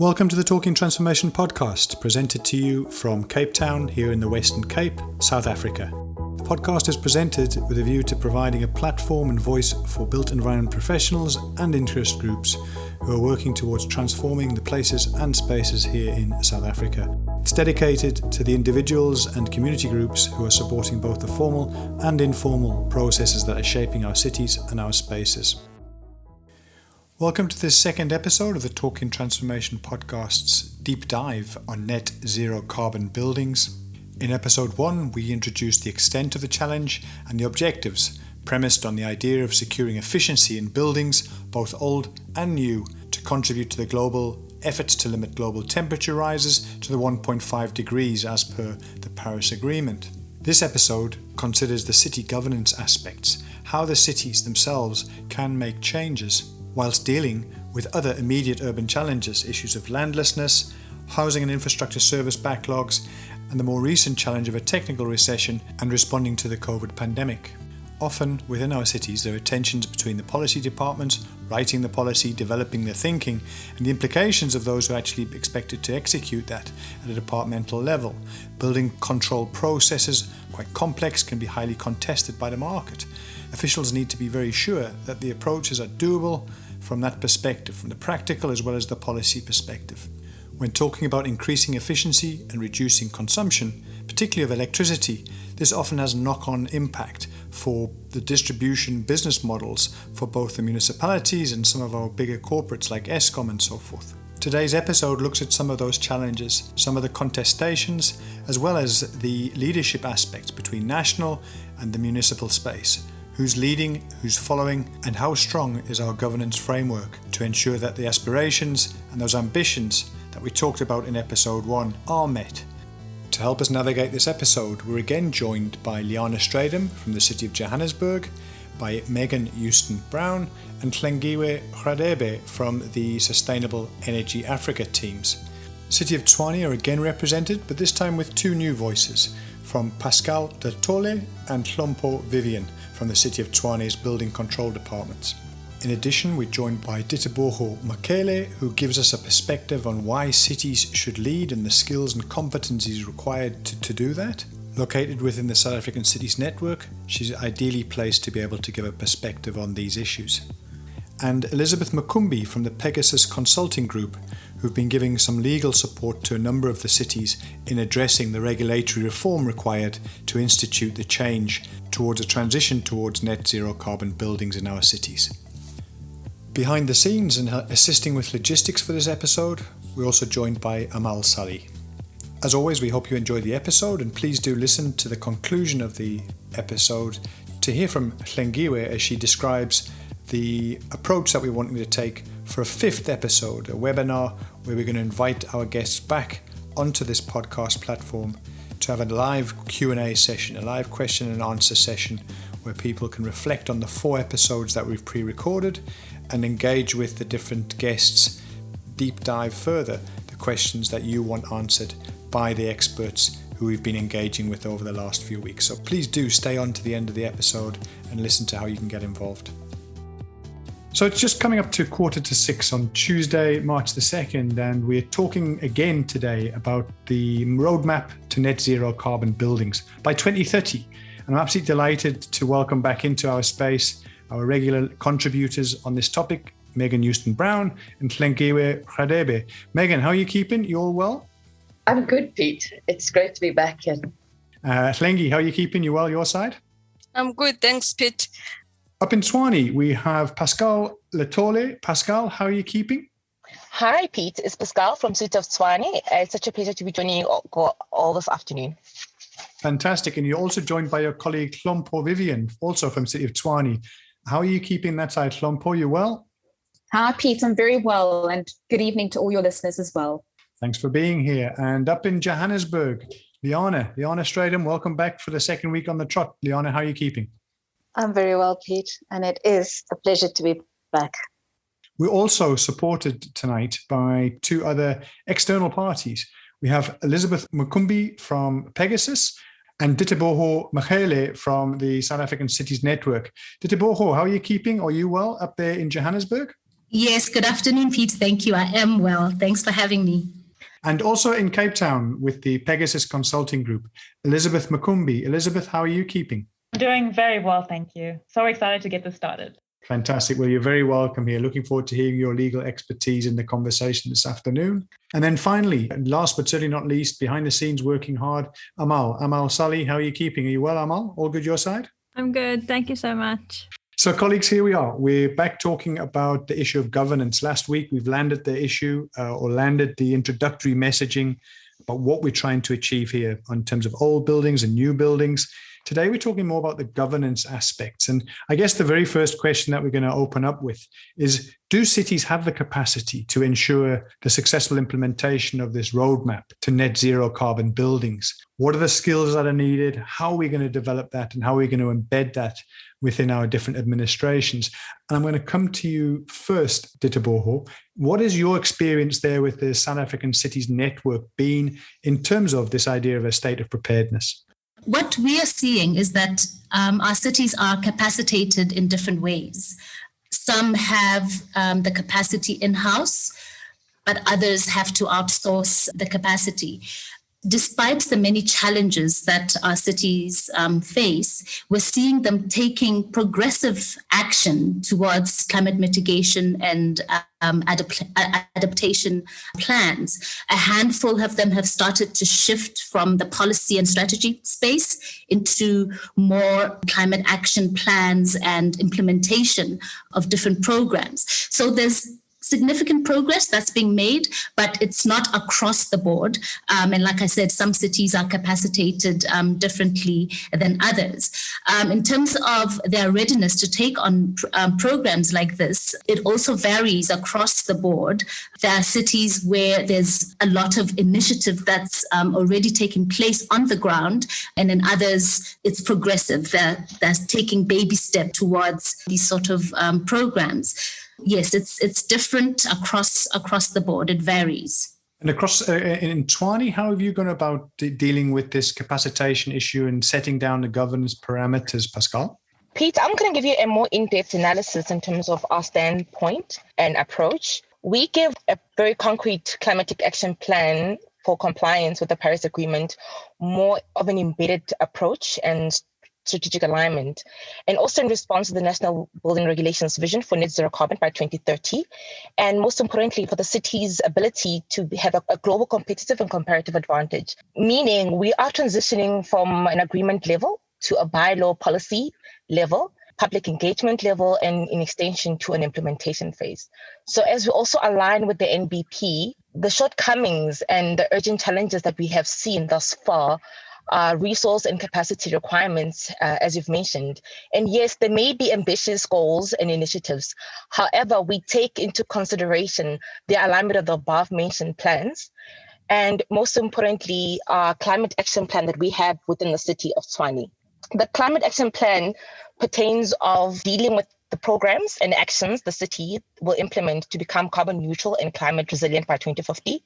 Welcome to the Talking Transformation podcast, presented to you from Cape Town here in the Western Cape, South Africa. The podcast is presented with a view to providing a platform and voice for built environment professionals and interest groups who are working towards transforming the places and spaces here in South Africa. It's dedicated to the individuals and community groups who are supporting both the formal and informal processes that are shaping our cities and our spaces. Welcome to this second episode of the Talking Transformation podcast's deep dive on net zero carbon buildings. In episode 1, we introduced the extent of the challenge and the objectives, premised on the idea of securing efficiency in buildings, both old and new, to contribute to the global efforts to limit global temperature rises to the 1.5 degrees as per the Paris Agreement. This episode considers the city governance aspects, how the cities themselves can make changes, whilst dealing with other immediate urban challenges, issues of landlessness, housing and infrastructure service backlogs, and the more recent challenge of a technical recession and responding to the COVID pandemic. Often within our cities there are tensions between the policy departments, writing the policy, developing the thinking, and the implications of those who are actually expected to execute that at a departmental level. Building control processes, quite complex, can be highly contested by the market. Officials need to be very sure that the approaches are doable from that perspective, from the practical as well as the policy perspective. When talking about increasing efficiency and reducing consumption, particularly of electricity, this often has knock-on impact for the distribution business models for both the municipalities and some of our bigger corporates like Eskom and so forth. Today's episode looks at some of those challenges, some of the contestations, as well as the leadership aspects between national and the municipal space. Who's leading, who's following, and how strong is our governance framework to ensure that the aspirations and those ambitions that we talked about in episode 1 are met. To help us navigate this episode, we're again joined by Liana Stradum from the city of Johannesburg, by Megan Houston Brown, and Hlengiwe Radebe from the Sustainable Energy Africa teams. The city of Tshwane are again represented, but this time with two new voices, from Pascal Latole and Hlompo Vivian from the City of Tshwane's Building Control Departments. In addition, we're joined by Ditebogo Makele, who gives us a perspective on why cities should lead and the skills and competencies required to do that. Located within the South African Cities Network, she's ideally placed to be able to give a perspective on these issues. And Elizabeth Makumbi from the Pegasus Consulting Group, who've been giving some legal support to a number of the cities in addressing the regulatory reform required to institute the change towards a transition towards net zero carbon buildings in our cities. Behind the scenes and assisting with logistics for this episode, we're also joined by Amal Sali. As always, we hope you enjoy the episode, and please do listen to the conclusion of the episode to hear from Hlengiwe as she describes the approach that we're wanting to take for a fifth episode, a webinar where we're going to invite our guests back onto this podcast platform to have a live Q&A session, a live question and answer session where people can reflect on the 4 episodes that we've pre-recorded and engage with the different guests, deep dive further the questions that you want answered by the experts who we've been engaging with over the last few weeks. So please do stay on to the end of the episode and listen to how you can get involved. So it's just coming up to 5:45 on Tuesday, March the 2nd, and we're talking again today about the roadmap to net zero carbon buildings by 2030. And I'm absolutely delighted to welcome back into our space our regular contributors on this topic, Megan Houston Brown and Hlengiwe Radebe. Megan, how are you keeping? You all well? I'm good, Pete. It's great to be back here. Hlengi, how are you keeping? You well, your side? I'm good, thanks, Pete. Up in Tshwane, we have Pascal Latole. Pascal, how are you keeping? Hi, Pete. It's Pascal from City of Tshwane. It's such a pleasure to be joining you all this afternoon. Fantastic. And you're also joined by your colleague Hlompo Vivian, also from City of Tshwane. How are you keeping that side, Hlompo? You well? Hi, Pete. I'm very well. And good evening to all your listeners as well. Thanks for being here. And up in Johannesburg, Liana Stradum, welcome back for the second week on the trot. Liana, how are you keeping? I'm very well, Pete, and it is a pleasure to be back. We're also supported tonight by 2 other external parties. We have Elizabeth Makumbi from Pegasus and Ditebogo Makele from the South African Cities Network. Ditebogo, how are you keeping? Are you well up there in Johannesburg? Yes, good afternoon, Pete. Thank you. I am well. Thanks for having me. And also in Cape Town with the Pegasus Consulting Group, Elizabeth Makumbi. Elizabeth, how are you keeping? I'm doing very well, thank you. So excited to get this started. Fantastic. Well, you're very welcome here. Looking forward to hearing your legal expertise in the conversation this afternoon. And then finally, last but certainly not least, behind the scenes working hard, Amal Sali. How are you keeping? Are you well, Amal? All good your side? I'm good. Thank you so much. So colleagues, here we are. We're back talking about the issue of governance. Last week, we've landed the issue landed the introductory messaging about what we're trying to achieve here in terms of old buildings and new buildings. Today, we're talking more about the governance aspects. And I guess the very first question that we're going to open up with is, do cities have the capacity to ensure the successful implementation of this roadmap to net zero carbon buildings? What are the skills that are needed? How are we going to develop that? And how are we going to embed that within our different administrations? And I'm going to come to you first, Ditaboho. What is your experience there with the South African Cities Network been in terms of this idea of a state of preparedness? What we are seeing is that our cities are capacitated in different ways. Some have the capacity in-house, but others have to outsource the capacity. Despite the many challenges that our cities face, we're seeing them taking progressive action towards climate mitigation and adaptation plans. A handful of them have started to shift from the policy and strategy space into more climate action plans and implementation of different programs. So there's significant progress that's being made, but it's not across the board. And like I said, some cities are capacitated differently than others. In terms of their readiness to take on programs like this, it also varies across the board. There are cities where there's a lot of initiative that's already taking place on the ground, and in others, it's progressive. That's taking baby steps towards these sort of programs. Yes, it's different across the board. It varies. And across in Tshwane, how have you gone about dealing with this capacitation issue and setting down the governance parameters, Pascal? Pete, I'm going to give you a more in-depth analysis in terms of our standpoint and approach. We give a very concrete climatic action plan for compliance with the Paris Agreement, more of an embedded approach and strategic alignment, and also in response to the National Building Regulations vision for net zero carbon by 2030, and most importantly, for the city's ability to have a global competitive and comparative advantage, meaning we are transitioning from an agreement level to a bylaw policy level, public engagement level, and in extension to an implementation phase. So as we also align with the NBP, the shortcomings and the urgent challenges that we have seen thus far resource and capacity requirements, as you've mentioned. And yes, there may be ambitious goals and initiatives. However, we take into consideration the alignment of the above mentioned plans, and most importantly, our climate action plan that we have within the city of Tshwane. The climate action plan pertains of dealing with the programs and actions the city will implement to become carbon neutral and climate resilient by 2050.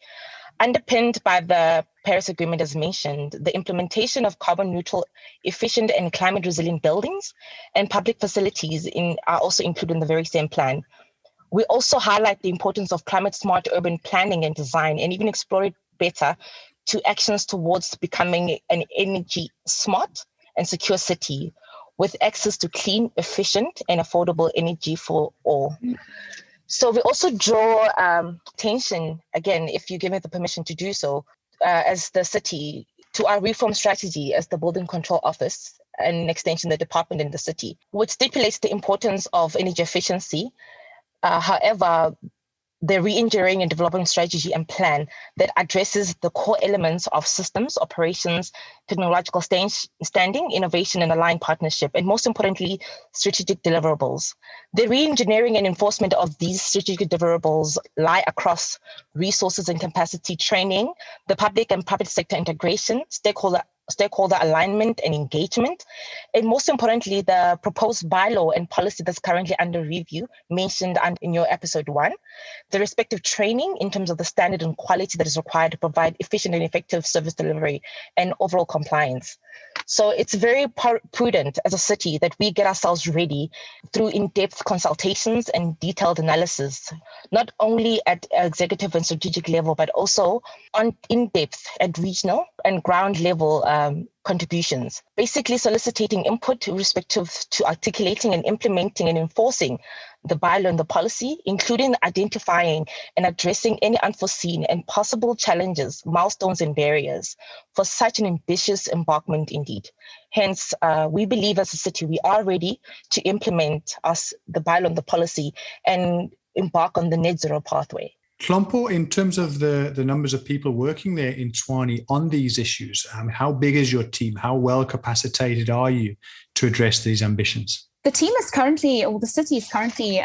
Underpinned by the Paris Agreement, as mentioned, the implementation of carbon neutral, efficient and climate resilient buildings and public facilities are also included in the very same plan. We also highlight the importance of climate smart urban planning and design, and even explore it better to actions towards becoming an energy smart and secure city with access to clean, efficient and affordable energy for all. So we also draw attention, again, if you give me the permission to do so, as the city, to our reform strategy as the Building Control Office, and in extension, the department in the city, which stipulates the importance of energy efficiency. However, the re-engineering and development strategy and plan that addresses the core elements of systems, operations, technological standing, innovation, and aligned partnership, and most importantly, strategic deliverables. The re-engineering and enforcement of these strategic deliverables lie across resources and capacity training, the public and private sector integration, stakeholder alignment and engagement, and most importantly, the proposed bylaw and policy that's currently under review, mentioned in your episode 1, the respective training in terms of the standard and quality that is required to provide efficient and effective service delivery and overall compliance. So it's very prudent as a city that we get ourselves ready through in-depth consultations and detailed analysis, not only at executive and strategic level, but also in-depth at regional and ground level contributions, basically soliciting input respective to articulating and implementing and enforcing the bylaw and the policy, including identifying and addressing any unforeseen and possible challenges, milestones and barriers for such an ambitious embarkment indeed. Hence, we believe as a city, we are ready to implement the bylaw and the policy and embark on the net zero pathway. Hlompo, in terms of the numbers of people working there in Tshwane on these issues, how big is your team? How well capacitated are you to address these ambitions? The team is currently, or the city is currently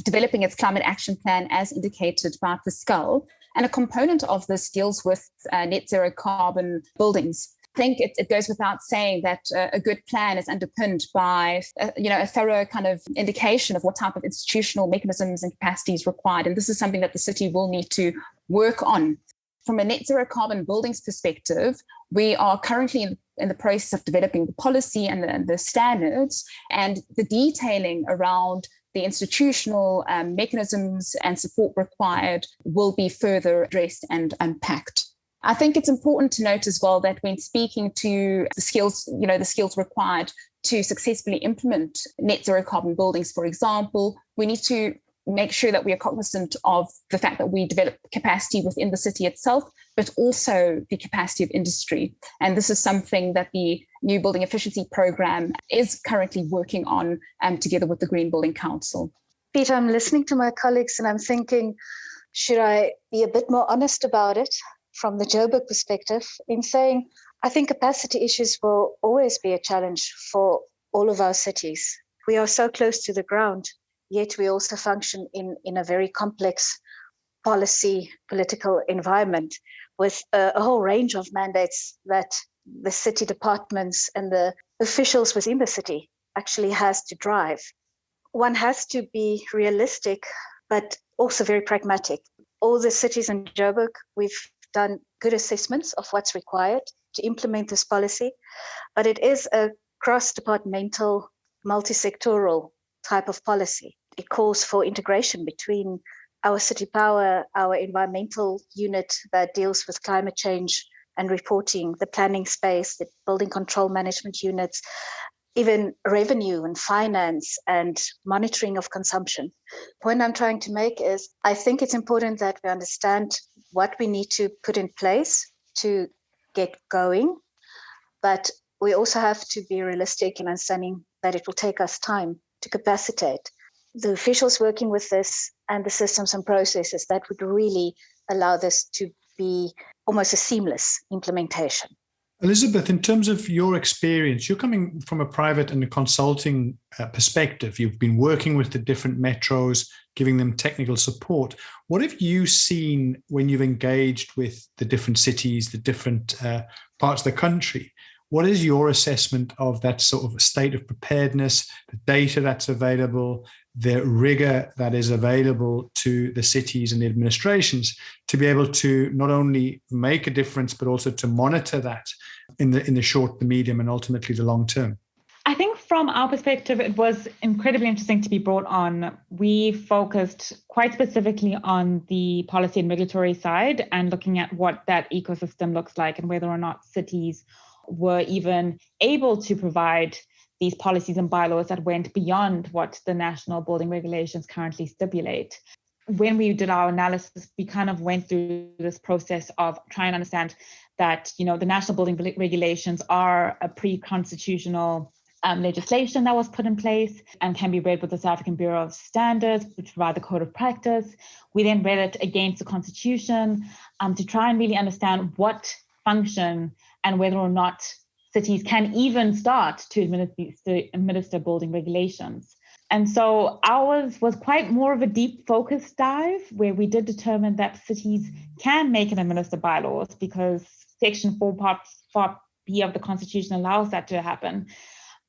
developing its climate action plan as indicated by the SCUL. And a component of this deals with net zero carbon buildings. I think it goes without saying that a good plan is underpinned by a thorough kind of indication of what type of institutional mechanisms and capacities required. And this is something that the city will need to work on. From a net zero carbon buildings perspective, we are currently in the process of developing the policy and the standards, and the detailing around the institutional mechanisms and support required will be further addressed and unpacked. I think it's important to note as well that when speaking to the skills required to successfully implement net zero carbon buildings, for example, we need to make sure that we are cognizant of the fact that we develop capacity within the city itself, but also the capacity of industry. And this is something that the new Building Efficiency Programme is currently working on together with the Green Building Council. Peter, I'm listening to my colleagues and I'm thinking, should I be a bit more honest about it from the Joburg perspective in saying, I think capacity issues will always be a challenge for all of our cities. We are so close to the ground, yet we also function in a very complex political environment with a whole range of mandates that the city departments and the officials within the city actually has to drive. One has to be realistic, but also very pragmatic. All the cities in Joburg, we've done good assessments of what's required to implement this policy, but it is a cross-departmental, multi-sectoral type of policy. It calls for integration between our city power, our environmental unit that deals with climate change and reporting, the planning space, the building control management units, even revenue and finance and monitoring of consumption. The point I'm trying to make is I think it's important that we understand what we need to put in place to get going, but we also have to be realistic in understanding that it will take us time to capacitate the officials working with this and the systems and processes that would really allow this to be almost a seamless implementation. Elizabeth, in terms of your experience, you're coming from a private and a consulting perspective. You've been working with the different metros, giving them technical support. What have you seen when you've engaged with the different cities, the different parts of the country? What is your assessment of that sort of state of preparedness, the data that's available, the rigor that is available to the cities and the administrations to be able to not only make a difference, but also to monitor that in the short, the medium, and ultimately the long term? I think from our perspective, it was incredibly interesting to be brought on. We focused quite specifically on the policy and regulatory side and looking at what that ecosystem looks like and whether or not cities were even able to provide these policies and bylaws that went beyond what the national building regulations currently stipulate. When we did our analysis, we kind of went through this process of trying to understand that, the national building regulations are a pre-constitutional legislation that was put in place and can be read with the South African Bureau of Standards, which provide the code of practice. We then read it against the Constitution to try and really understand what function and whether or not cities can even start to administer building regulations. And so ours was quite more of a deep focus dive where we did determine that cities can make and administer bylaws because Section 4 Part B of the Constitution allows that to happen,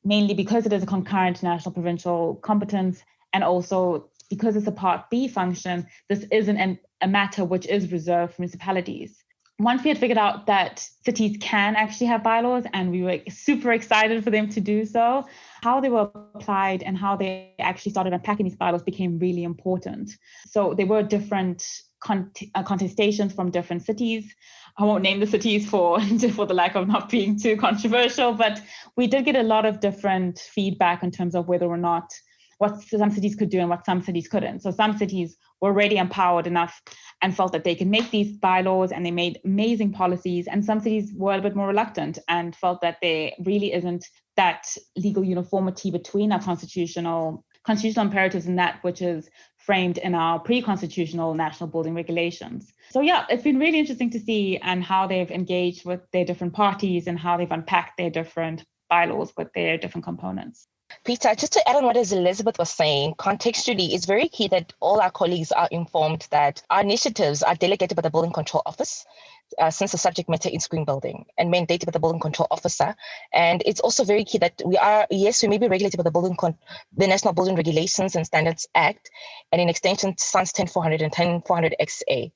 mainly because it is a concurrent national provincial competence, and also because it's a Part B function, this isn't a matter which is reserved for municipalities. once we had figured out that cities can actually have bylaws, and we were super excited for them to do so, how they were applied and how they actually started unpacking these bylaws became really important. So there were different contestations from different cities. I won't name the cities for the lack of not being too controversial, but we did get a lot of different feedback in terms of whether or not what some cities could do and what some cities couldn't. So some cities were already empowered enough and felt that they could make these bylaws, and they made amazing policies. And some cities were a bit more reluctant and felt that there really isn't that legal uniformity between our constitutional imperatives and that which is framed in our pre-constitutional national building regulations. So yeah, it's been really interesting to see and how they've engaged with their different parties and how they've unpacked their different bylaws with their different components. Peter, just to add on what Elizabeth was saying, contextually, it's very key that all our colleagues are informed that our initiatives are delegated by the Building Control Office, since the subject matter is green building, and mandated by the Building Control Officer. And it's also very key that we may be regulated by the National Building Regulations and Standards Act, and in extension SANS 10400 and 10400 XA.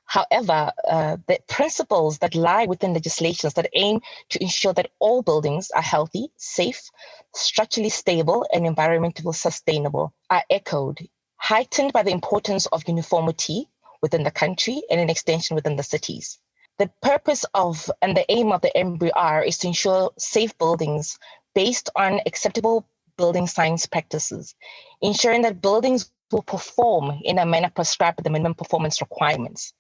However, the principles that lie within legislations that aim to ensure that all buildings are healthy, safe, structurally stable, and environmentally sustainable are echoed, heightened by the importance of uniformity within the country and in extension within the cities. The purpose of and the aim of the NBR is to ensure safe buildings based on acceptable building science practices, ensuring that buildings will perform in a manner prescribed by the minimum performance requirements.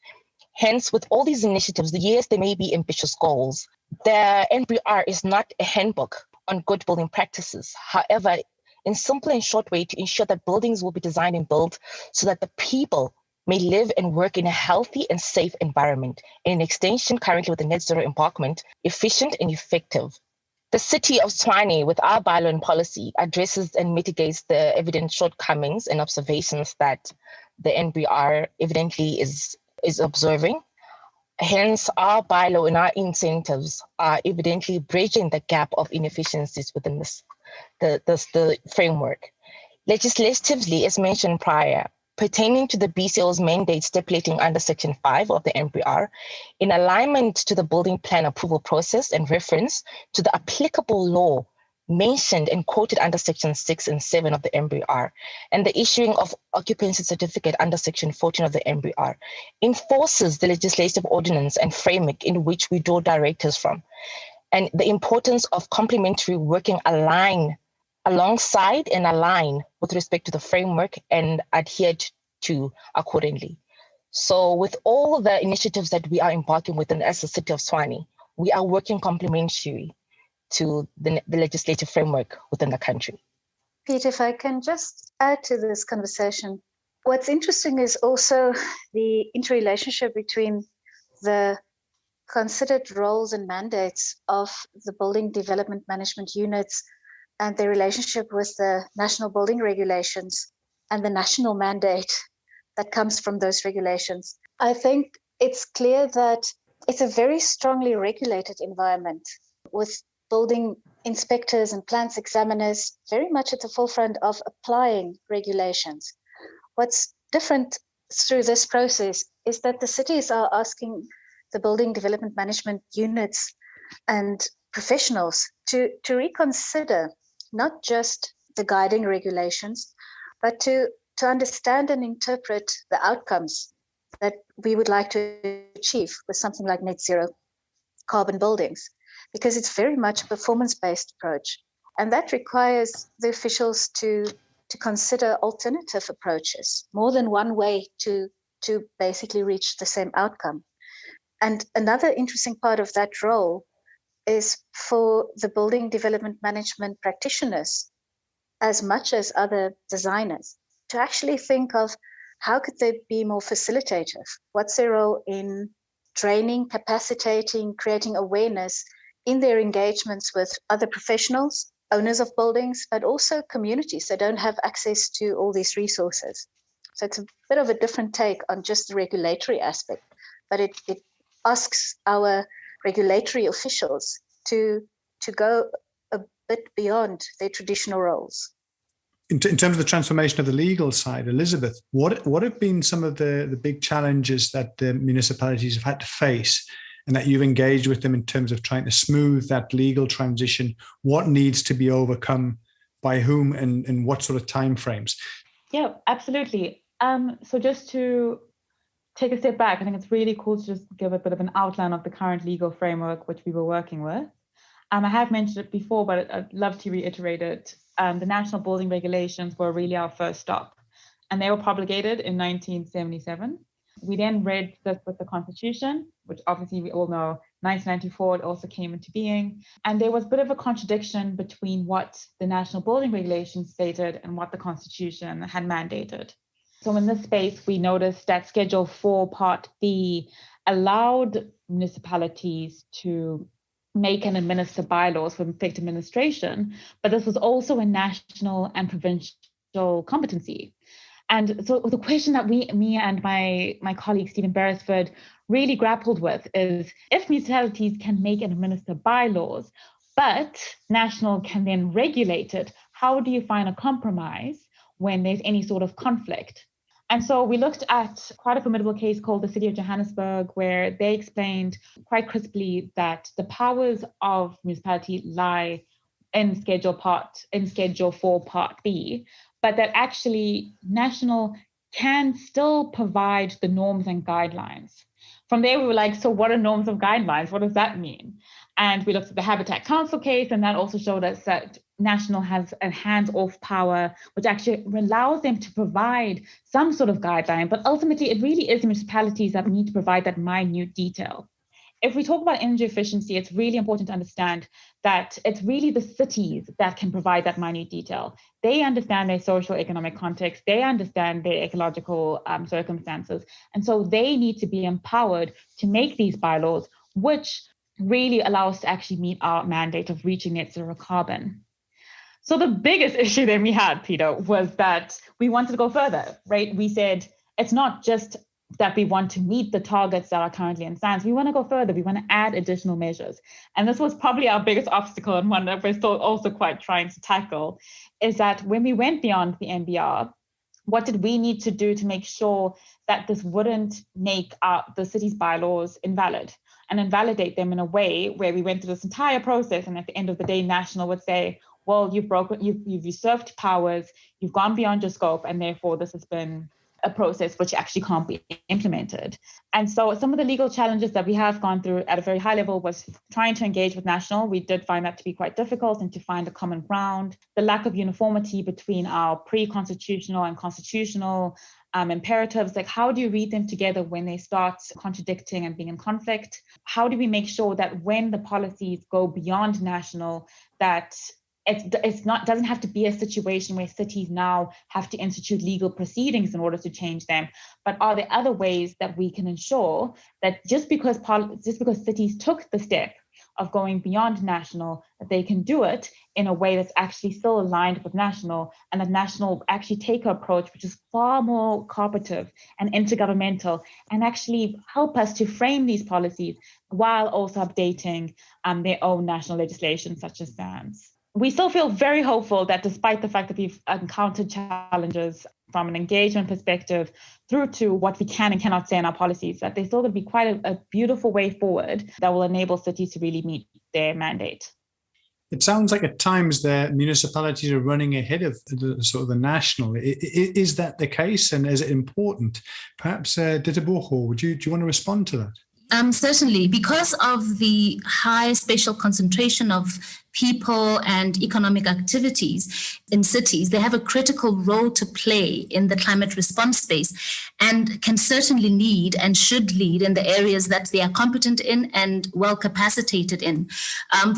Hence, with all these initiatives, yes, there may be ambitious goals. The NBR is not a handbook on good building practices. However, in simple and short way, to ensure that buildings will be designed and built so that the people may live and work in a healthy and safe environment. And in extension, currently with the net zero embarkment, efficient and effective. The city of Tshwane, with our bylaw and policy, addresses and mitigates the evident shortcomings and observations that the NBR evidently is observing. Hence, our bylaw and our incentives are evidently bridging the gap of inefficiencies within the framework. Legislatively, as mentioned prior, pertaining to the BCO's mandate stipulating under Section 5 of the NBR, in alignment to the building plan approval process and reference to the applicable law mentioned and quoted under Section 6 and 7 of the NBR, and the issuing of occupancy certificate under Section 14 of the NBR, enforces the legislative ordinance and framework in which we draw directives from, and the importance of complementary working alongside and align with respect to the framework and adhered to accordingly. So with all the initiatives that we are embarking within as the City of Tshwane, we are working complementary to the legislative framework within the country. Pete, if I can just add to this conversation, what's interesting is also the interrelationship between the considered roles and mandates of the building development management units and their relationship with the national building regulations and the national mandate that comes from those regulations. I think it's clear that it's a very strongly regulated environment with building inspectors and plans examiners very much at the forefront of applying regulations. What's different through this process is that the cities are asking the building development management units and professionals to reconsider not just the guiding regulations, but to understand and interpret the outcomes that we would like to achieve with something like net zero carbon buildings, because it's very much a performance-based approach. And that requires the officials to consider alternative approaches, more than one way to basically reach the same outcome. And another interesting part of that role is for the building development management practitioners, as much as other designers, to actually think of how could they be more facilitative? What's their role in training, capacitating, creating awareness in their engagements with other professionals, owners of buildings, but also communities that don't have access to all these resources. So it's a bit of a different take on just the regulatory aspect, but it asks our regulatory officials to go a bit beyond their traditional roles. In terms of the transformation of the legal side, Elizabeth, what have been some of the big challenges that the municipalities have had to face and that you've engaged with them in terms of trying to smooth that legal transition? What needs to be overcome by whom and what sort of timeframes? Yeah, absolutely. So just to take a step back, I think it's really cool to just give a bit of an outline of the current legal framework which we were working with. I have mentioned it before, but I'd love to reiterate it. The National Building Regulations were really our first stop, and they were promulgated in 1977. We then read this with the Constitution, which obviously we all know 1994 it also came into being. And there was a bit of a contradiction between what the National Building Regulations stated and what the Constitution had mandated. So in this space, we noticed that Schedule 4 Part B allowed municipalities to make and administer bylaws for effective administration, but this was also a national and provincial competency. And so the question that me and my colleague Stephen Beresford really grappled with is, if municipalities can make and administer bylaws, but national can then regulate it, how do you find a compromise when there's any sort of conflict? And so we looked at quite a formidable case called the City of Johannesburg, where they explained quite crisply that the powers of municipality lie in Schedule 4 Part B, but that actually national can still provide the norms and guidelines. From there, we were like, so what are norms and guidelines? What does that mean? And we looked at the Habitat Council case, and that also showed us that national has a hands-off power, which actually allows them to provide some sort of guideline. But ultimately, it really is the municipalities that need to provide that minute detail. If we talk about energy efficiency, it's really important to understand that it's really the cities that can provide that minute detail. They understand their social economic context, they understand their ecological circumstances, and so they need to be empowered to make these bylaws, which really allow us to actually meet our mandate of reaching net zero carbon. So the biggest issue that we had, Peter, was that we wanted to go further, right? We said it's not just that we want to meet the targets that are currently in science. We want to go further. We want to add additional measures. And this was probably our biggest obstacle, and one that we're still also quite trying to tackle, is that when we went beyond the NBR, what did we need to do to make sure that this wouldn't make the city's bylaws invalid and invalidate them in a way where we went through this entire process, and at the end of the day, National would say, well, you've usurped powers, you've gone beyond your scope, and therefore this has been a process which actually can't be implemented. And so some of the legal challenges that we have gone through at a very high level was trying to engage with National. We did find that to be quite difficult, and to find a common ground. The lack of uniformity between our pre-constitutional and constitutional imperatives, like how do you read them together when they start contradicting and being in conflict? How do we make sure that when the policies go beyond National, that doesn't have to be a situation where cities now have to institute legal proceedings in order to change them, but are there other ways that we can ensure that just because cities took the step of going beyond National, that they can do it in a way that's actually still aligned with National, and that National actually take an approach which is far more cooperative and intergovernmental, and actually help us to frame these policies while also updating their own national legislation, such as bans. We still feel very hopeful that despite the fact that we've encountered challenges from an engagement perspective through to what we can and cannot say in our policies, that there's still going to be quite a beautiful way forward that will enable cities to really meet their mandate. It sounds like at times the municipalities are running ahead of the national. Is that the case, and is it important? Perhaps Ditebogo, do you want to respond to that? Certainly, because of the high spatial concentration of people and economic activities in cities, they have a critical role to play in the climate response space, and can certainly lead and should lead in the areas that they are competent in and well capacitated in.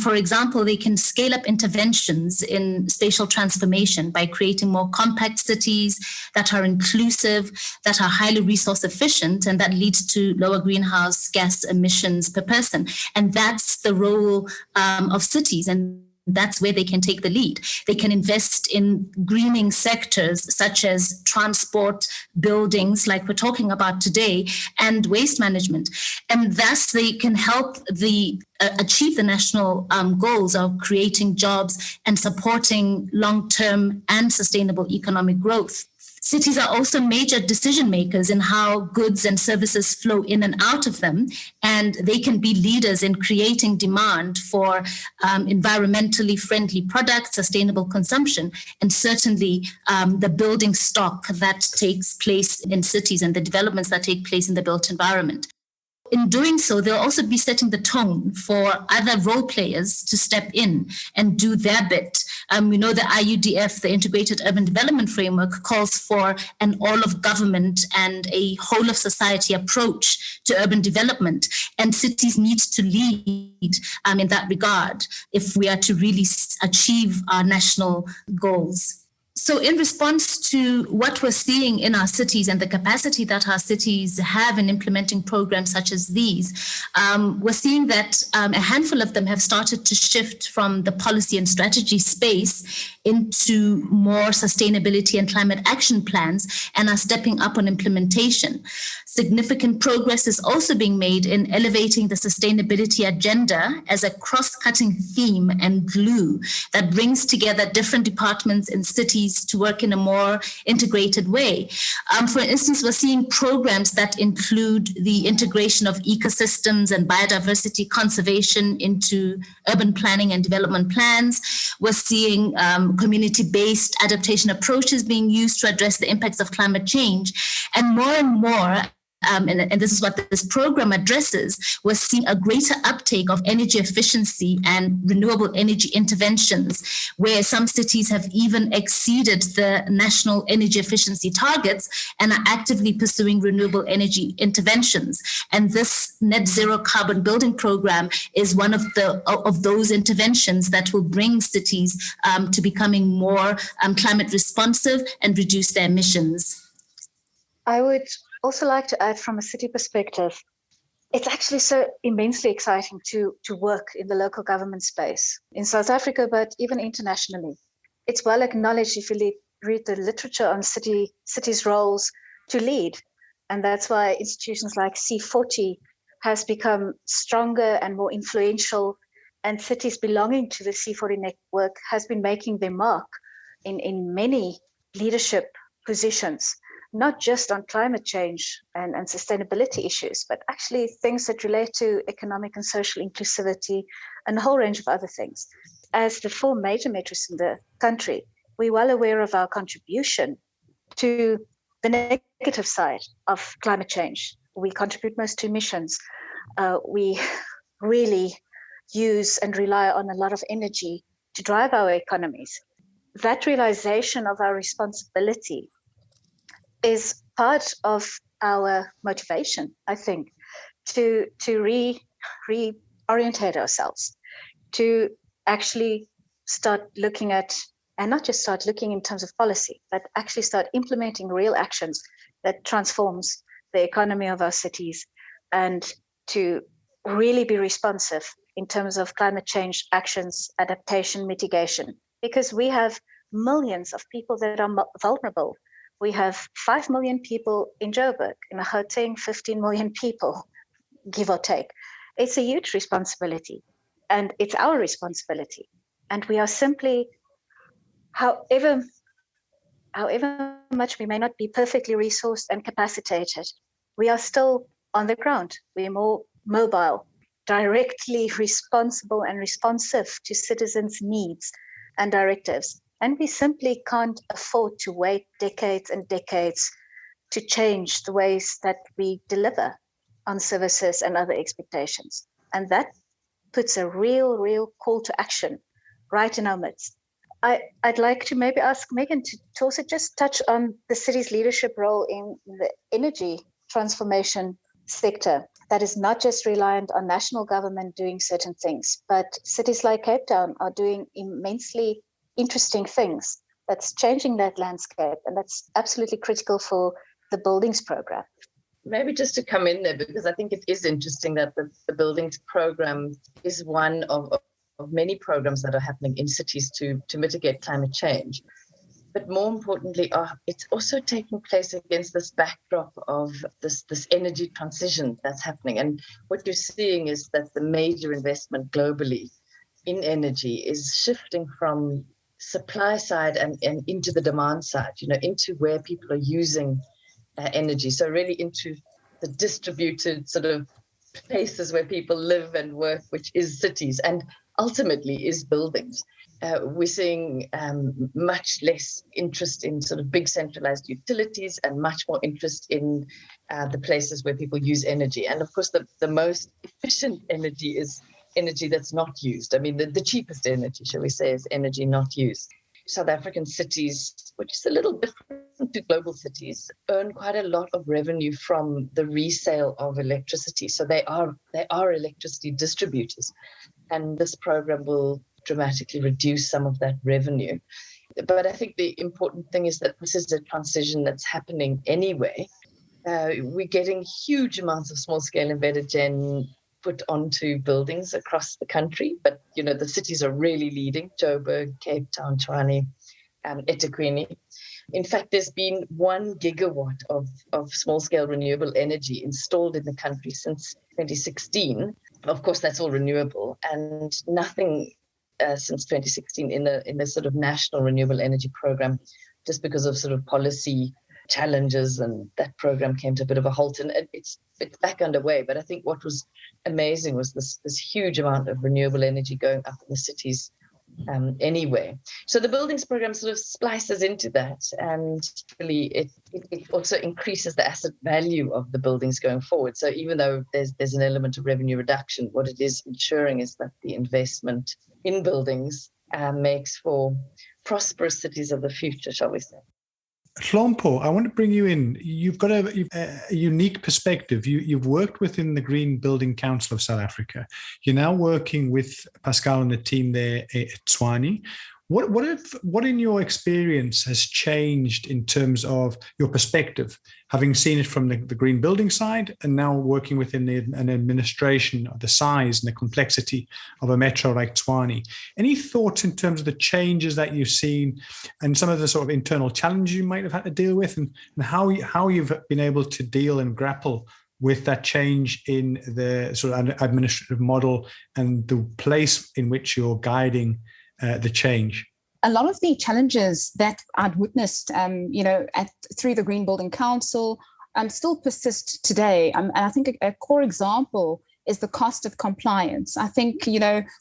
For example, they can scale up interventions in spatial transformation by creating more compact cities that are inclusive, that are highly resource efficient, and that leads to lower greenhouse gas emissions per person. And that's the role of cities. And that's where they can take the lead. They can invest in greening sectors such as transport, buildings, like we're talking about today, and waste management. And thus they can help achieve the national goals of creating jobs and supporting long-term and sustainable economic growth. Cities are also major decision makers in how goods and services flow in and out of them, and they can be leaders in creating demand for environmentally friendly products, sustainable consumption, and certainly the building stock that takes place in cities and the developments that take place in the built environment. In doing so, they'll also be setting the tone for other role players to step in and do their bit. We know the IUDF, the Integrated Urban Development Framework, calls for an all-of-government and a whole-of-society approach to urban development, and cities need to lead in that regard if we are to really achieve our national goals. So in response to what we're seeing in our cities and the capacity that our cities have in implementing programs such as these, we're seeing that a handful of them have started to shift from the policy and strategy space into more sustainability and climate action plans and are stepping up on implementation. Significant progress is also being made in elevating the sustainability agenda as a cross-cutting theme and glue that brings together different departments in cities to work in a more integrated way. For instance, we're seeing programs that include the integration of ecosystems and biodiversity conservation into urban planning and development plans. We're seeing community-based adaptation approaches being used to address the impacts of climate change. And more, and this is what this program addresses, we're seeing a greater uptake of energy efficiency and renewable energy interventions, where some cities have even exceeded the national energy efficiency targets and are actively pursuing renewable energy interventions. And this net zero carbon building program is one of those interventions that will bring cities to becoming more climate responsive and reduce their emissions. I would also like to add, from a city perspective, it's actually so immensely exciting to work in the local government space in South Africa, but even internationally. It's well acknowledged if you read the literature on cities' roles to lead. And that's why institutions like C40 has become stronger and more influential, and cities belonging to the C40 network has been making their mark in many leadership positions, not just on climate change and sustainability issues, but actually things that relate to economic and social inclusivity and a whole range of other things. As the 4 major metros in the country, we're well aware of our contribution to the negative side of climate change. We contribute most to emissions. We really use and rely on a lot of energy to drive our economies. That realization of our responsibility is part of our motivation, I think, to reorientate ourselves, to actually start looking at, and not just start looking in terms of policy, but actually start implementing real actions that transforms the economy of our cities, and to really be responsive in terms of climate change actions, adaptation, mitigation, because we have millions of people that are vulnerable. We have 5 million people in Joburg, in Gauteng, 15 million people, give or take. It's a huge responsibility, and it's our responsibility. And we are simply, however much we may not be perfectly resourced and capacitated, we are still on the ground. We are more mobile, directly responsible and responsive to citizens' needs and directives. And we simply can't afford to wait decades and decades to change the ways that we deliver on services and other expectations. And that puts a real call to action right in our midst. I'd like to maybe ask Megan to also just touch on the city's leadership role in the energy transformation sector that is not just reliant on national government doing certain things, but cities like Cape Town are doing immensely interesting things that's changing that landscape, and that's absolutely critical for the buildings program. Maybe just to come in there, because I think it is interesting that the buildings program is one of many programs that are happening in cities to mitigate climate change. But more importantly, it's also taking place against this backdrop of this energy transition that's happening. And what you're seeing is that the major investment globally in energy is shifting from supply side and into the demand side, into where people are using energy. So really into the distributed sort of places where people live and work, which is cities and ultimately is buildings. We're seeing much less interest in sort of big centralized utilities and much more interest in the places where people use energy. And of course, the most efficient energy is energy that's not used. I mean, the cheapest energy, shall we say, is energy not used. South African cities, which is a little different to global cities, earn quite a lot of revenue from the resale of electricity. So they are electricity distributors. And this program will dramatically reduce some of that revenue. But I think the important thing is that this is a transition that's happening anyway. We're getting huge amounts of small-scale embedded gen put onto buildings across the country. But, the cities are really leading: Joburg, Cape Town, Tshwane, eThekwini. In fact, there's been 1 gigawatt of small-scale renewable energy installed in the country since 2016. Of course, that's all renewable, and nothing since 2016 in the sort of national renewable energy program, just because of sort of policy challenges, and that program came to a bit of a halt, and it's back underway. But I think what was amazing was this huge amount of renewable energy going up in the cities anyway. So the buildings program sort of splices into that, and really it also increases the asset value of the buildings going forward. So even though there's an element of revenue reduction, what it is ensuring is that the investment in buildings makes for prosperous cities of the future, shall we say. Hlompo, I want to bring you in. You've got a unique perspective. You've worked within the Green Building Council of South Africa. You're now working with Pascal and the team there at Tshwane. What in your experience has changed in terms of your perspective, having seen it from the green building side and now working within an administration of the size and the complexity of a metro like Tshwane? Any thoughts in terms of the changes that you've seen and some of the sort of internal challenges you might have had to deal with, and how you've been able to deal and grapple with that change in the sort of administrative model and the place in which you're guiding the change? A lot of the challenges that I'd witnessed, through the Green Building Council, still persist today. And I think a core example is the cost of compliance. I think,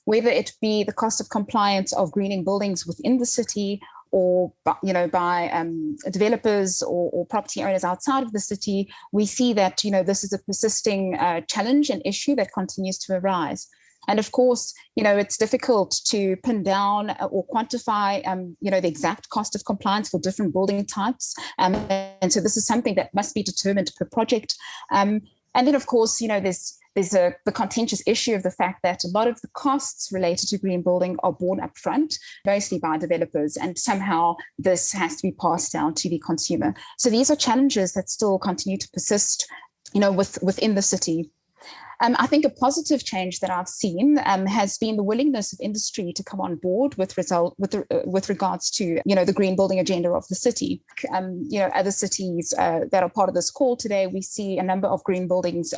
whether it be the cost of compliance of greening buildings within the city, or by developers or property owners outside of the city, we see that this is a persisting challenge and issue that continues to arise. And of course, it's difficult to pin down or quantify, the exact cost of compliance for different building types. And so this is something that must be determined per project. And then, of course, there's the contentious issue of the fact that a lot of the costs related to green building are borne up front, mostly by developers, and somehow this has to be passed down to the consumer. So these are challenges that still continue to persist, within the city. I think a positive change that I've seen has been the willingness of industry to come on board with regards to the green building agenda of the city. Other cities that are part of this call today, we see a number of green buildings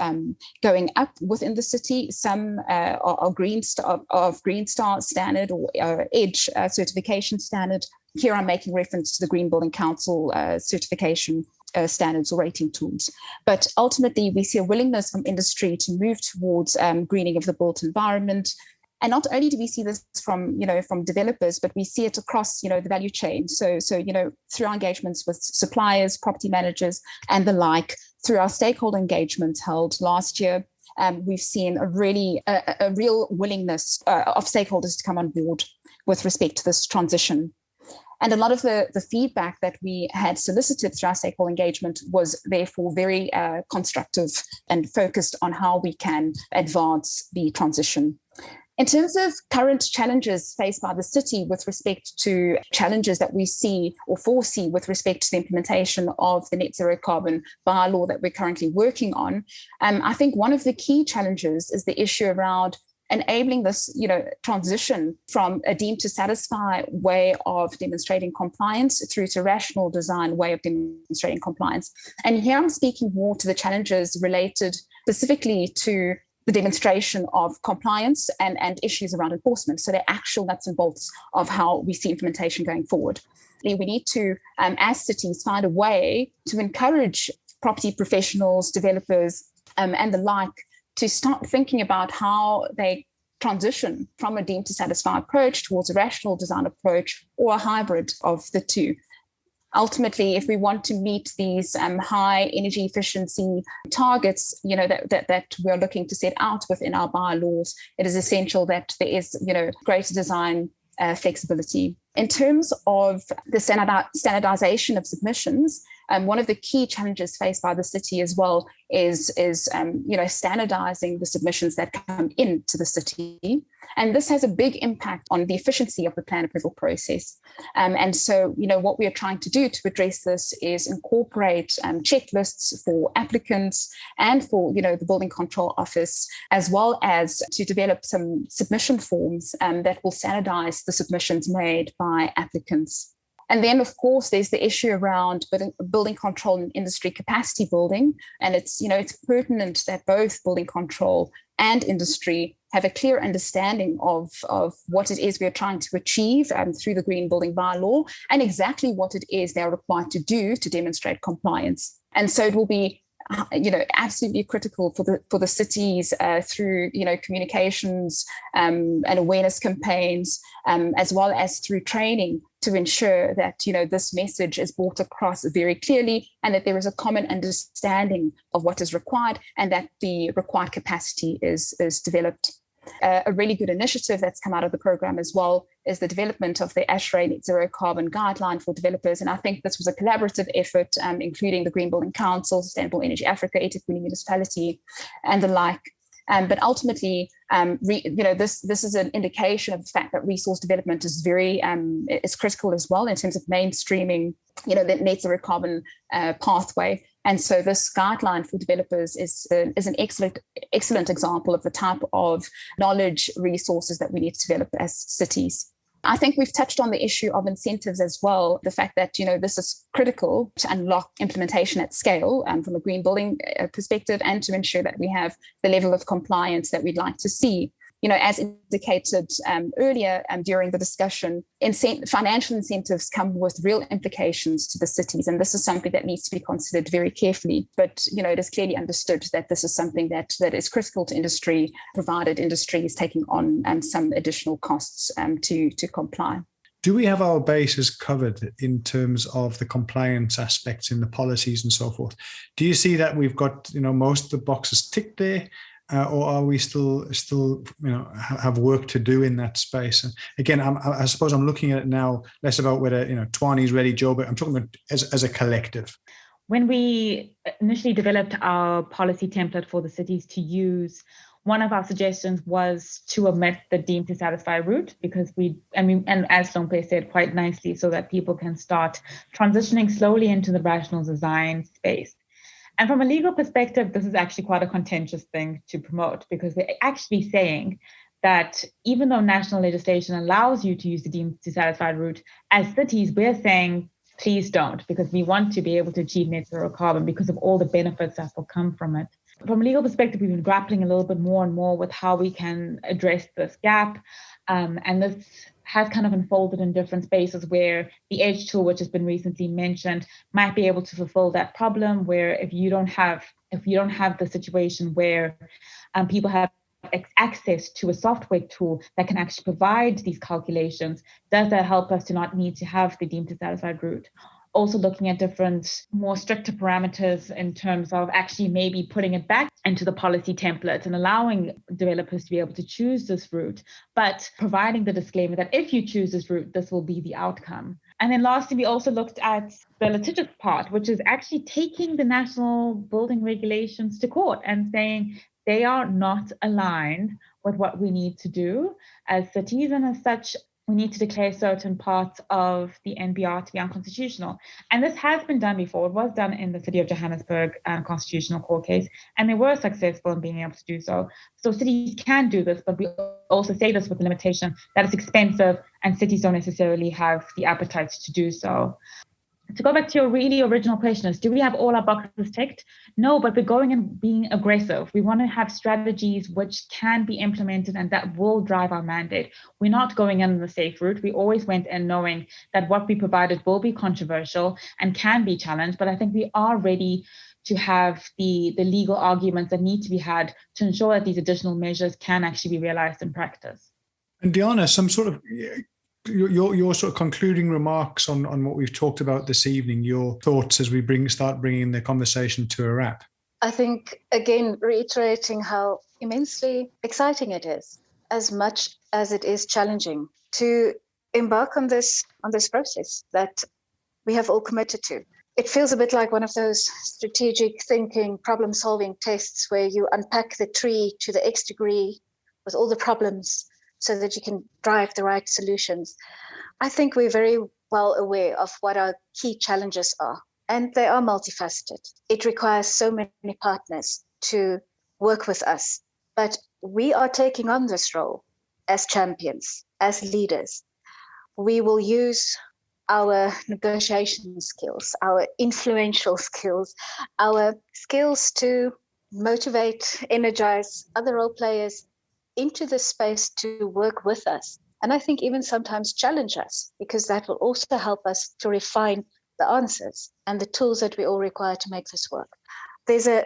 going up within the city. Some are Green Star standard or EDGE certification standard. Here I'm making reference to the Green Building Council certification standards or rating tools. But ultimately, we see a willingness from industry to move towards greening of the built environment. And not only do we see this from developers, but we see it across, the value chain. So through our engagements with suppliers, property managers, and the like, through our stakeholder engagements held last year, we've seen a real willingness of stakeholders to come on board with respect to this transition. And a lot of the feedback that we had solicited through our stakeholder engagement was therefore very constructive and focused on how we can advance the transition. In terms of current challenges faced by the city with respect to challenges that we see or foresee with respect to the implementation of the net zero carbon bylaw that we're currently working on, I think one of the key challenges is the issue around enabling this, transition from a deemed to satisfy way of demonstrating compliance through to rational design way of demonstrating compliance. And here I'm speaking more to the challenges related specifically to the demonstration of compliance and issues around enforcement. So the actual nuts and bolts of how we see implementation going forward. We need to, as cities, find a way to encourage property professionals, developers, and the like to start thinking about how they transition from a deemed to satisfy approach towards a rational design approach or a hybrid of the two. Ultimately, if we want to meet these high energy efficiency targets, that we're looking to set out within our bylaws, it is essential that there is, greater design flexibility. In terms of the standardization of submissions, one of the key challenges faced by the city as well is standardizing the submissions that come into the city. And this has a big impact on the efficiency of the plan approval process. And so, what we are trying to do to address this is incorporate checklists for applicants and for, the Building Control Office, as well as to develop some submission forms that will standardize the submissions made by applicants. And then, of course, there's the issue around building control and industry capacity building. And it's pertinent that both building control and industry have a clear understanding of what it is we are trying to achieve through the Green Building Bylaw and exactly what it is they're required to do to demonstrate compliance. And so it will be absolutely critical for the cities through communications and awareness campaigns, as well as through training, to ensure that this message is brought across very clearly and that there is a common understanding of what is required and that the required capacity is developed. A really good initiative that's come out of the program as well is the development of the ASHRAE Net Zero Carbon Guideline for developers. And I think this was a collaborative effort, including the Green Building Council, Sustainable Energy Africa, eThekwini Municipality, and the like. But ultimately, this is an indication of the fact that resource development is is critical as well in terms of mainstreaming, the net zero carbon pathway. And so this guideline for developers is an excellent example of the type of knowledge resources that we need to develop as cities. I think we've touched on the issue of incentives as well, the fact that, this is critical to unlock implementation at scale from a green building perspective and to ensure that we have the level of compliance that we'd like to see. As indicated earlier during the discussion, financial incentives come with real implications to the cities, and this is something that needs to be considered very carefully. But it is clearly understood that this is something that is critical to industry, provided industry is taking on some additional costs to comply. Do we have our bases covered in terms of the compliance aspects in the policies and so forth? Do you see that we've got most of the boxes ticked there? Or are we still have work to do in that space? And again, I suppose I'm looking at it now less about whether Twani's ready, Joe, but I'm talking about as a collective. When we initially developed our policy template for the cities to use, one of our suggestions was to omit the deemed to satisfy route because and as Lompe said quite nicely, so that people can start transitioning slowly into the rational design space. And from a legal perspective, this is actually quite a contentious thing to promote because they're actually saying that even though national legislation allows you to use the deemed to satisfy route, as cities, we're saying, please don't, because we want to be able to achieve net zero carbon because of all the benefits that will come from it. From a legal perspective, we've been grappling a little bit more and more with how we can address this gap. And this has kind of unfolded in different spaces where the EDGE tool, which has been recently mentioned, might be able to fulfill that problem where if you don't have the situation where people have access to a software tool that can actually provide these calculations, does that help us to not need to have the deemed to satisfy route? Also looking at different, more stricter parameters in terms of actually maybe putting it back into the policy template and allowing developers to be able to choose this route, but providing the disclaimer that if you choose this route, this will be the outcome. And then lastly, we also looked at the litigious part, which is actually taking the national building regulations to court and saying they are not aligned with what we need to do as cities, and as such, we need to declare certain parts of the NBR to be unconstitutional. And this has been done before. It was done in the City of Johannesburg Constitutional Court case, and they were successful in being able to do so. So cities can do this, but we also say this with the limitation that it's expensive and cities don't necessarily have the appetite to do so. To go back to your really original question is, do we have all our boxes ticked? No, but we're going and being aggressive. We want to have strategies which can be implemented and that will drive our mandate. We're not going in the safe route. We always went in knowing that what we provided will be controversial and can be challenged, but I think we are ready to have the legal arguments that need to be had to ensure that these additional measures can actually be realized in practice. And Diana, some sort of your sort of concluding remarks on what we've talked about this evening, your thoughts as we start bringing the conversation to a wrap. I think, again, reiterating how immensely exciting it is, as much as it is challenging, to embark on this process that we have all committed to. It feels a bit like one of those strategic thinking, problem-solving tests where you unpack the tree to the X degree with all the problems so that you can drive the right solutions. I think we're very well aware of what our key challenges are, and they are multifaceted. It requires so many partners to work with us, but we are taking on this role as champions, as leaders. We will use our negotiation skills, our influential skills, our skills to motivate, energize other role players into the space to work with us. And I think even sometimes challenge us, because that will also help us to refine the answers and the tools that we all require to make this work. There's a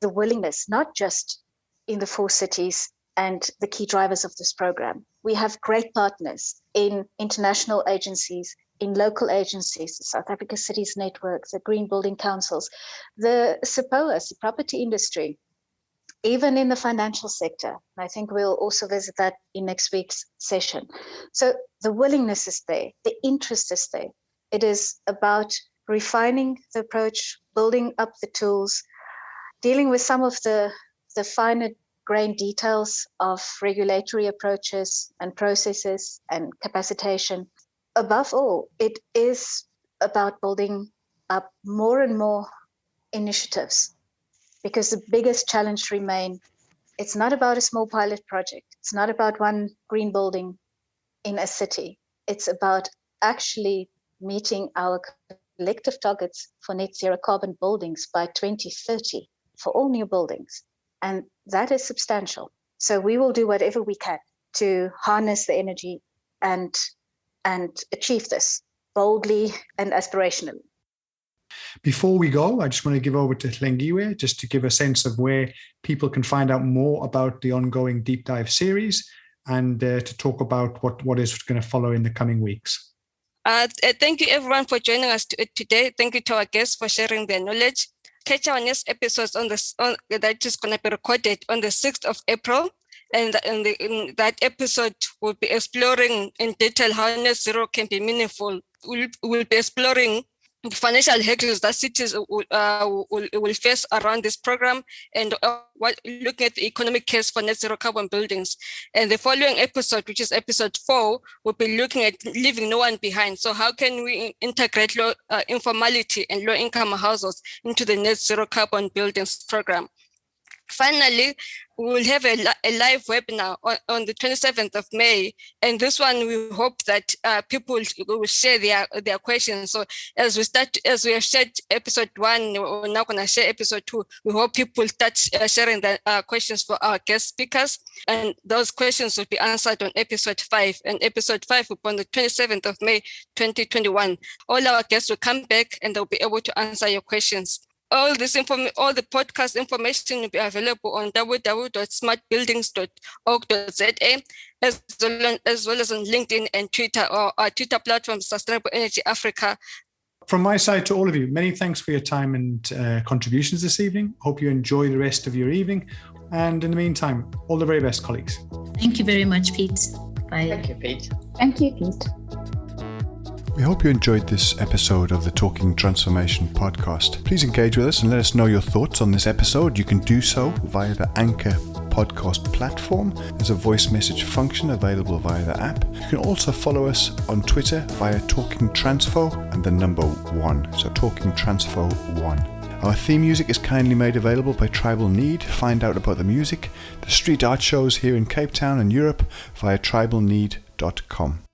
willingness, not just in the 4 cities and the key drivers of this program. We have great partners in international agencies, in local agencies, the South Africa Cities Network, the Green Building Councils, the SAPOAs, the property industry, even in the financial sector. I think we'll also visit that in next week's session. So the willingness is there, the interest is there. It is about refining the approach, building up the tools, dealing with some of the finer grain details of regulatory approaches and processes and capacitation. Above all, it is about building up more and more initiatives, because the biggest challenge remains, it's not about a small pilot project. It's not about one green building in a city. It's about actually meeting our collective targets for net zero carbon buildings by 2030 for all new buildings. And that is substantial. So we will do whatever we can to harness the energy and achieve this boldly and aspirationally. Before we go, I just want to give over to Hlengiwe just to give a sense of where people can find out more about the ongoing deep dive series and to talk about what is going to follow in the coming weeks. Thank you everyone for joining us today. Thank you to our guests for sharing their knowledge. Catch our next episodes that is going to be recorded on the 6th of April. And in that episode, we'll be exploring in detail how net zero can be meaningful. We'll be exploring the financial hurdles that cities will face around this program, and looking at the economic case for net zero carbon buildings. And the following episode, which is episode 4, will be looking at leaving no one behind. So how can we integrate informality and low-income households into the net zero carbon buildings program? Finally, we will have a live webinar on the 27th of May. And this one, we hope that people will share their questions. So as we have shared episode 1, we're now going to share episode 2. We hope people start sharing the questions for our guest speakers. And those questions will be answered on episode 5. And episode 5 will be on the 27th of May, 2021. All our guests will come back and they'll be able to answer your questions. All the podcast information will be available on www.smartbuildings.org.za, as well as on LinkedIn and Twitter, or our Twitter platform, Sustainable Energy Africa. From my side to all of you, many thanks for your time and contributions this evening. Hope you enjoy the rest of your evening. And in the meantime, all the very best, colleagues. Thank you very much, Pete. Bye. Thank you, Pete. Thank you, Pete. We hope you enjoyed this episode of the Talking Transformation podcast. Please engage with us and let us know your thoughts on this episode. You can do so via the Anchor podcast platform. There's a voice message function available via the app. You can also follow us on Twitter via Talking Transfo and the number 1. So Talking Transfo 1. Our theme music is kindly made available by Tribal Need. Find out about the music, the street art shows here in Cape Town and Europe via tribalneed.com.